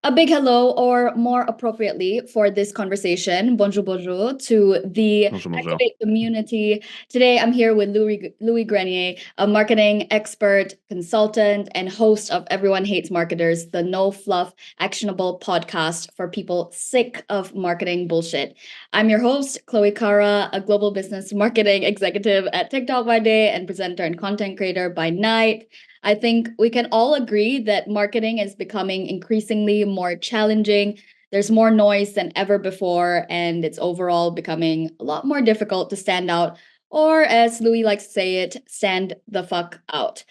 A big hello, or more appropriately for this conversation, bonjour, bonjour, to the Bonjour, bonjour. Activate community. Today, I'm here with Louis Grenier, a marketing expert, consultant, and host of Everyone Hates Marketers, the no fluff, actionable podcast for people sick of marketing bullshit. I'm your host, Chloe Cara, a global business marketing executive at TikTok by day and presenter and content creator by night. I think we can all agree that marketing is becoming increasingly more challenging. There's more noise than ever before, and it's overall becoming a lot more difficult to stand out, or as Louis likes to say it, stand the fuck out.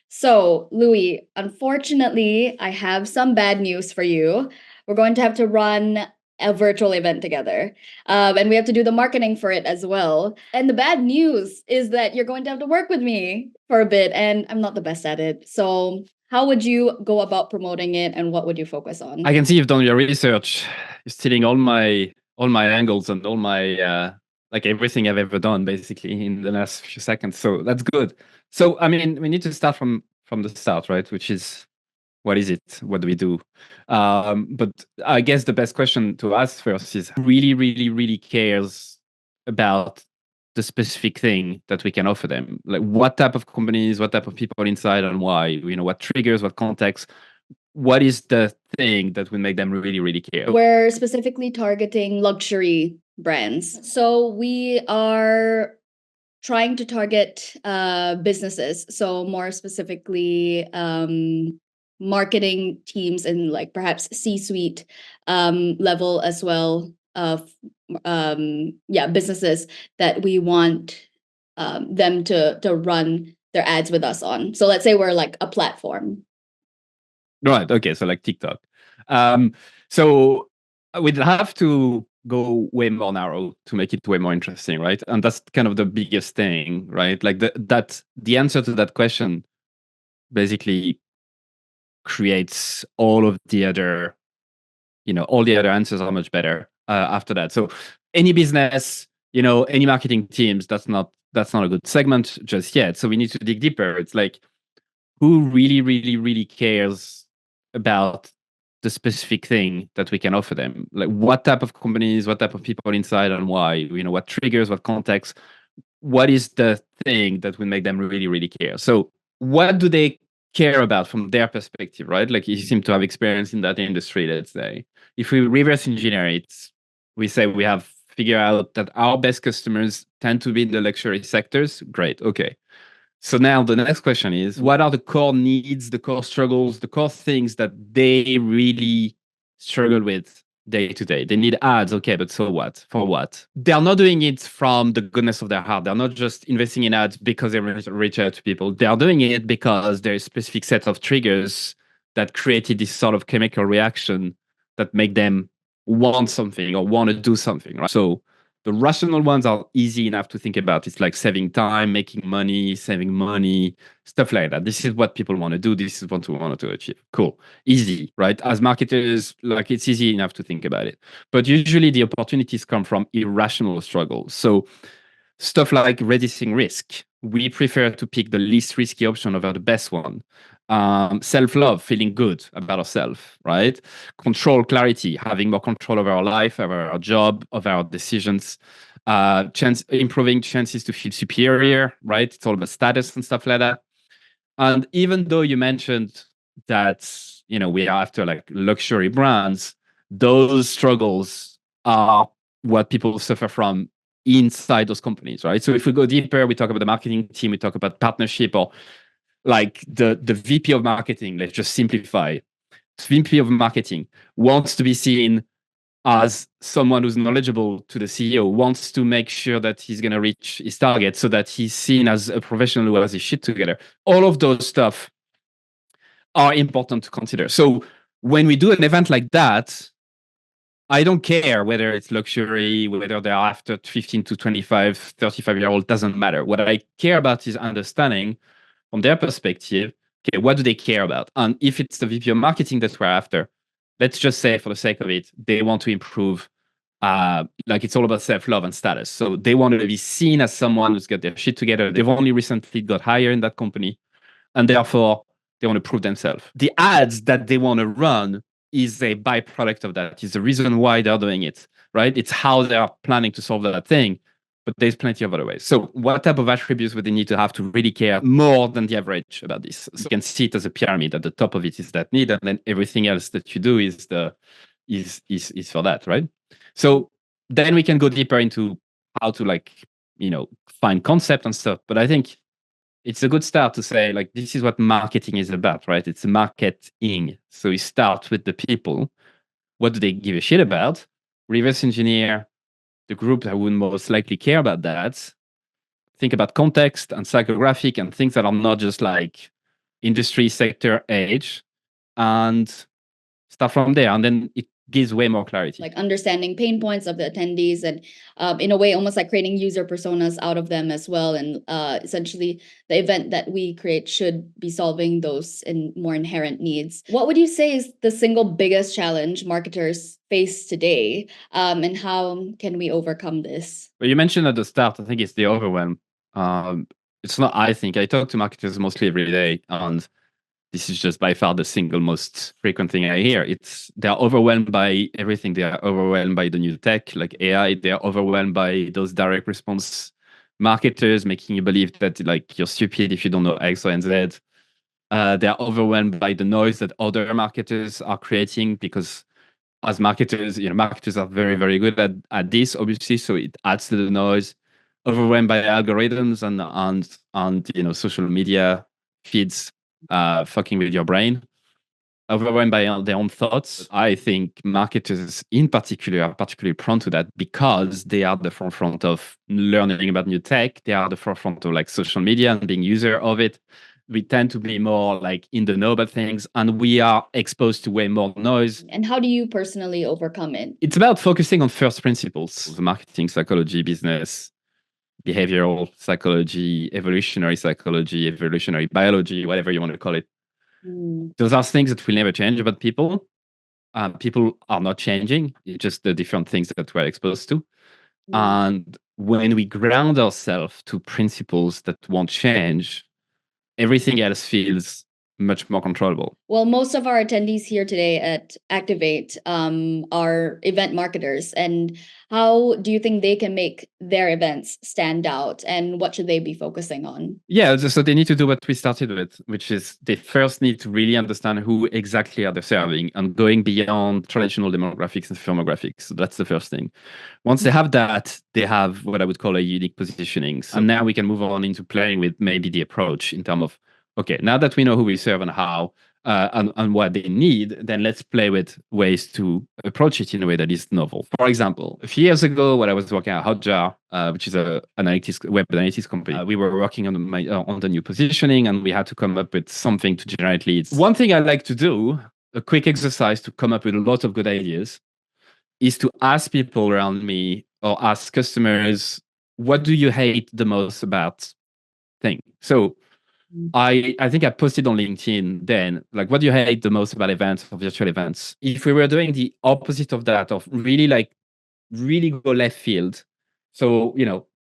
So, Louis, unfortunately, I have some bad news for you. We're going to have to run a virtual event together. And we have to do the marketing for it as well. And the bad news is that you're going to have to work with me for a bit, and I'm not the best at it. So, how would you go about promoting it, and what would you focus on? I can see you've done your research. You're stealing all my angles and all my like everything I've ever done basically in the last few seconds. So that's good. So I mean, we need to start from the start, right? Which is, what is it? What do we do? But I guess the best question to ask first is, who really cares about the specific thing that we can offer them? Like, what type of companies, what type of people inside, and why? You know, what triggers, what context? What is the thing that would make them really care? We're specifically targeting luxury brands. So we are trying to target businesses. So more specifically, marketing teams and like perhaps C-suite level as well of businesses that we want them to run their ads with us on. So let's say we're like a platform. Right. Okay. So like TikTok. So we'd have to go way more narrow to make it way more interesting, right? And that's kind of the biggest thing, right? Like the answer to that question basically creates all of the other, all the other answers are much better after that. So any business, any marketing teams, that's not a good segment just yet. So we need to dig deeper. It's like, who really cares about the specific thing that we can offer them? Like, what type of companies, what type of people inside, and why? What triggers, what context? What is the thing that will make them really care? So what do they care about from their perspective, right? Like, you seem to have experience in that industry, let's say. If we reverse engineer it, we say we have figured out that our best customers tend to be in the luxury sectors. Great. Okay. So now the next question is, what are the core needs, the core struggles, the core things that they really struggle with day to day? They need ads, okay, but so what? For what? They're not doing it from the goodness of their heart. They're not just investing in ads because they reach out to people. They are doing it because there's a specific set of triggers that created this sort of chemical reaction that make them want something or want to do something, right? So the rational ones are easy enough to think about. It's like saving time, making money, saving money, stuff like that. This is what people want to do. This is what we want to achieve. Cool. Easy, right? As marketers, like, it's easy enough to think about it. But usually the opportunities come from irrational struggles. So stuff like reducing risk. We prefer to pick the least risky option over the best one. Self-love, feeling good about ourselves, right? Control, clarity, having more control over our life, over our job, over our decisions. Improving chances to feel superior, right? It's all about status and stuff like that. And even though you mentioned that, we are after like luxury brands, those struggles are what people suffer from inside those companies, right? So if we go deeper, we talk about the marketing team, we talk about partnership, or like the VP of marketing. Let's just simplify. VP of marketing wants to be seen as someone who's knowledgeable to the CEO, wants to make sure that he's going to reach his target so that he's seen as a professional who has his shit together. All of those stuff are important to consider. So when we do an event like that, I don't care whether it's luxury, whether they're after 15 to 25, 35-year-old, doesn't matter. What I care about is understanding from their perspective, okay, what do they care about? And if it's the VP of marketing that we're after, let's just say for the sake of it, they want to improve, like, it's all about self-love and status. So they want to be seen as someone who's got their shit together. They've only recently got hired in that company, and therefore they want to prove themselves. The ads that they want to run is a byproduct of that. It's the reason why they're doing it, right? It's how they are planning to solve that thing. But there's plenty of other ways. So what type of attributes would they need to have to really care more than the average about this? So you can see it as a pyramid. At the top of it is that need, and then everything else that you do is for that, right? So then we can go deeper into how to find concept and stuff. But I think it's a good start to say, like, this is what marketing is about, right? It's marketing. So we start with the people. What do they give a shit about? Reverse engineer the group that would most likely care about that. Think about context and psychographic and things that are not just like industry, sector, age, and start from there. And then it gives way more clarity. Like understanding pain points of the attendees and in a way, almost like creating user personas out of them as well. And essentially the event that we create should be solving those more inherent needs. What would you say is the single biggest challenge marketers face today? And how can we overcome this? Well, you mentioned at the start, I think it's the overwhelm. It's not, I talk to marketers mostly every day, and this is just by far the single most frequent thing I hear. They're overwhelmed by everything. They are overwhelmed by the new tech, like AI. They're overwhelmed by those direct response marketers making you believe that like you're stupid if you don't know X, Y, and Z. They're overwhelmed by the noise that other marketers are creating, because as marketers, marketers are very, very good at this, obviously. So it adds to the noise. Overwhelmed by algorithms and social media feeds fucking with your brain. Overwhelmed by their own thoughts. I think marketers in particular are particularly prone to that because they are the forefront of learning about new tech. They are the forefront of like social media and being user of it. We tend to be more like in the know about things, and we are exposed to way more noise. And how do you personally overcome it? It's about focusing on first principles, the marketing, psychology, business, behavioral psychology, evolutionary biology, whatever you want to call it. Those are things that will never change about people. People are not changing. It's just the different things that we're exposed to. And when we ground ourselves to principles that won't change, everything else feels much more controllable. Well, most of our attendees here today at Activate are event marketers. And how do you think they can make their events stand out? And what should they be focusing on? Yeah, so they need to do what we started with, which is they first need to really understand who exactly are they serving and going beyond traditional demographics and firmographics. So that's the first thing. Once they have that, they have what I would call a unique positioning. So now we can move on into playing with maybe the approach in terms of, okay, now that we know who we serve and how, and what they need, then let's play with ways to approach it in a way that is novel. For example, a few years ago, when I was working at Hotjar, which is a web analytics company, we were working on the new positioning, and we had to come up with something to generate leads. One thing I like to do, a quick exercise to come up with a lot of good ideas, is to ask people around me or ask customers, what do you hate the most about thing? So I think I posted on LinkedIn then, like, what do you hate the most about events or virtual events? If we were doing the opposite of that, of really go left field. So,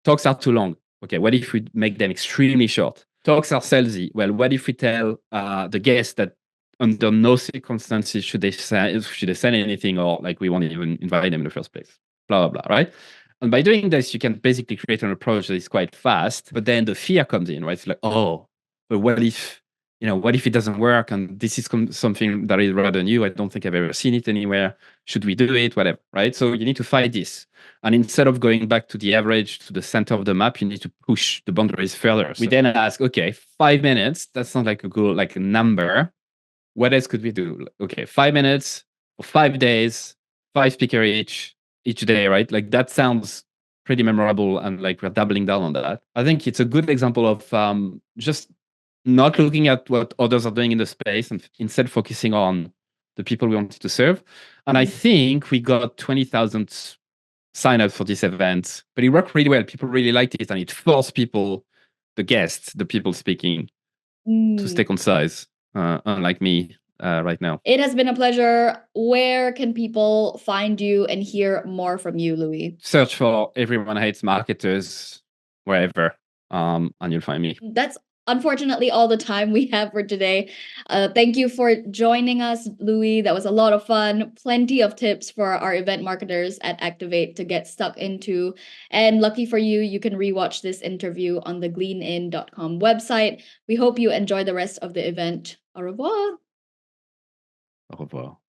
talks are too long. Okay, what if we make them extremely short? Talks are salesy. Well, what if we tell the guests that under no circumstances should they send anything, or like we won't even invite them in the first place? Blah, blah, blah, right? And by doing this, you can basically create an approach that is quite fast, but then the fear comes in, right? It's like, oh, but what if it doesn't work? And this is something that is rather new. I don't think I've ever seen it anywhere. Should we do it? Whatever, right? So you need to fight this. And instead of going back to the average, to the center of the map, you need to push the boundaries further. So we then ask, okay, 5 minutes. That sounds like a good, like a number. What else could we do? Okay, 5 minutes for 5 days, 5 speaker each day, right? Like that sounds pretty memorable, and like we're doubling down on that. I think it's a good example of just not looking at what others are doing in the space and instead focusing on the people we wanted to serve. And I think we got 20,000 signups for this event, but it worked really well. People really liked it, and it forced people, the guests, the people speaking, to stay concise, unlike me right now. It has been a pleasure. Where can people find you and hear more from you, Louis? Search for Everyone Hates Marketers wherever, and you'll find me. That's unfortunately all the time we have for today. Thank you for joining us, Louis. That was a lot of fun. Plenty of tips for our event marketers at Activate to get stuck into. And lucky for you, you can rewatch this interview on the gleanin.com website. We hope you enjoy the rest of the event. Au revoir. Au revoir.